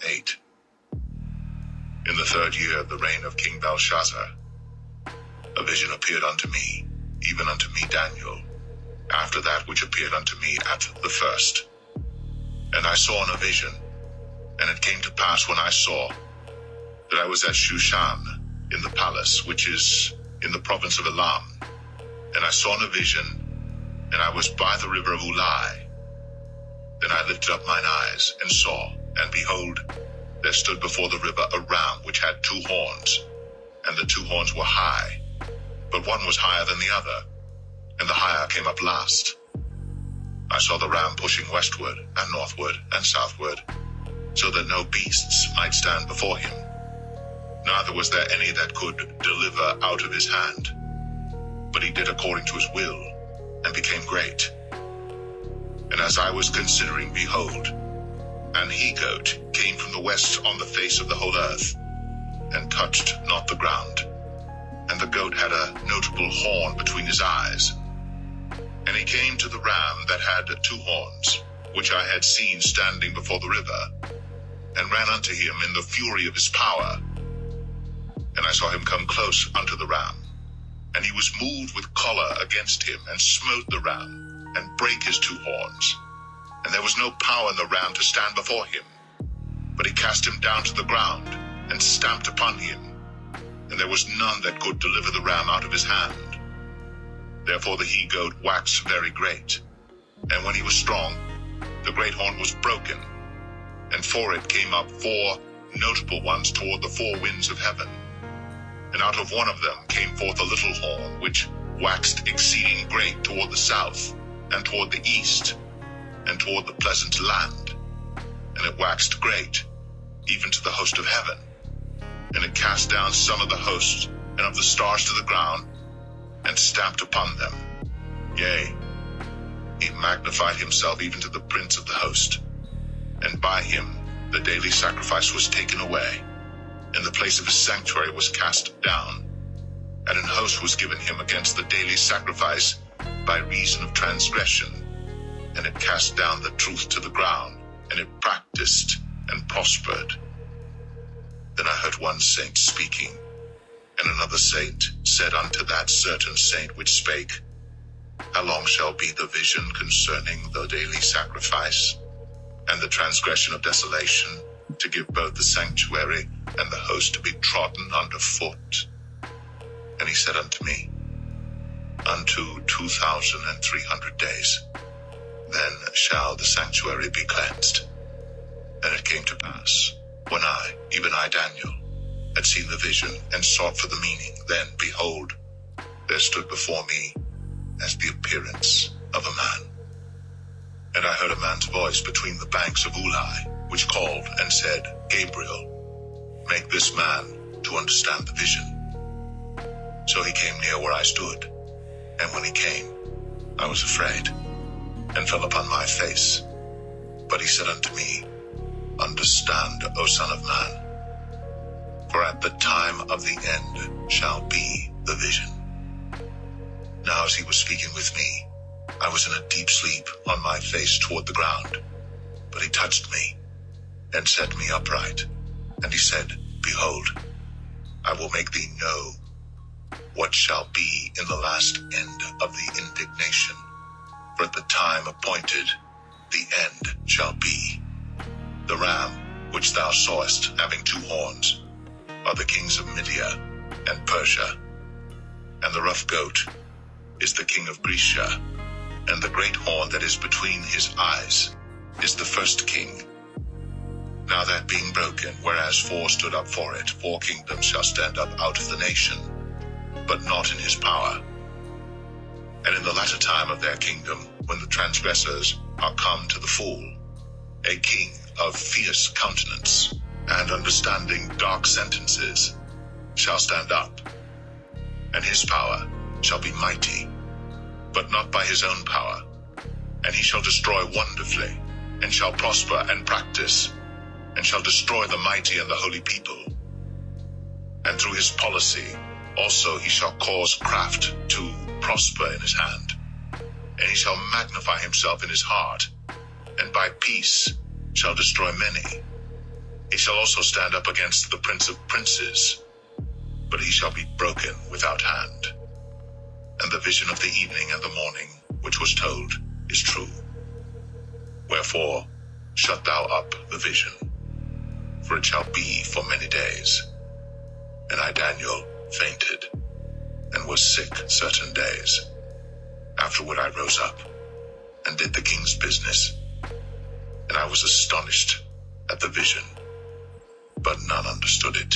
8. In the 3rd year of the reign of King Belshazzar, a vision appeared unto me, even unto me Daniel, after that which appeared unto me at the first. And I saw in a vision, and it came to pass when I saw, that I was at Shushan, in the palace, which is in the province of Elam. And I saw in a vision, and I was by the river of Ulai. Then I lifted up mine eyes, and saw, and behold, there stood before the river a ram which had 2 horns, and the 2 horns were high, but one was higher than the other, and the higher came up last. I saw the ram pushing westward, and northward, and southward, so that no beasts might stand before him. Neither was there any that could deliver out of his hand. But he did according to his will, and became great. And as I was considering, behold, an he-goat came from the west on the face of the whole earth, and touched not the ground. And the goat had a notable horn between his eyes. And he came to the ram that had 2 horns, which I had seen standing before the river, and ran unto him in the fury of his power. And I saw him come close unto the ram, and he was moved with choler against him, and smote the ram, and brake his 2 horns. And there was no power in the ram to stand before him, but he cast him down to the ground, and stamped upon him, and there was none that could deliver the ram out of his hand. Therefore the he-goat waxed very great, and when he was strong, the great horn was broken, and for it came up 4 notable ones toward the 4 winds of heaven. And out of one of them came forth a little horn, which waxed exceeding great toward the south, and toward the east, and toward the pleasant land. And it waxed great, even to the host of heaven. And it cast down some of the host, and of the stars to the ground, and stamped upon them. Yea, he magnified himself even to the prince of the host. And by him the daily sacrifice was taken away, and the place of his sanctuary was cast down, and an host was given him against the daily sacrifice by reason of transgression, and it cast down the truth to the ground, and it practiced and prospered. Then I heard one saint speaking, and another saint said unto that certain saint which spake, How long shall be the vision concerning the daily sacrifice, and the transgression of desolation, to give both the sanctuary and the host to be trodden under foot? And he said unto me, Unto 2,300 days, then shall the sanctuary be cleansed. And it came to pass, when I, even I Daniel, had seen the vision, and sought for the meaning, then, behold, there stood before me as the appearance of a man. And I heard a man's voice between the banks of Ulai, which called and said, Gabriel, make this man to understand the vision. So he came near where I stood, and when he came, I was afraid, and fell upon my face. But he said unto me, Understand, O Son of Man, for at the time of the end shall be the vision. Now as he was speaking with me, I was in a deep sleep on my face toward the ground. But he touched me, and set me upright. And he said, Behold, I will make thee know what shall be in the last end of the indignation. For at the time appointed, the end shall be. The ram, which thou sawest, having 2 horns, are the kings of Media and Persia. And the rough goat is the king of Grecia. And the great horn that is between his eyes is the first king. Now that being broken, whereas 4 stood up for it, 4 kingdoms shall stand up out of the nation, but not in his power. And in the latter time of their kingdom, when the transgressors are come to the full, a king of fierce countenance, and understanding dark sentences, shall stand up, and his power shall be mighty, but not by his own power. And he shall destroy wonderfully, and shall prosper and practice, and shall destroy the mighty and the holy people. And through his policy also he shall cause craft to prosper in his hand, and he shall magnify himself in his heart, and by peace shall destroy many. He shall shall also stand up against the prince of princes, but he shall be broken without hand. And the vision of the evening and the morning, which was told, is true. Wherefore, shut thou up the vision, for it shall be for many days. And I, Daniel, fainted, and was sick certain days. Afterward I rose up, and did the king's business. And I was astonished at the vision, but none understood it.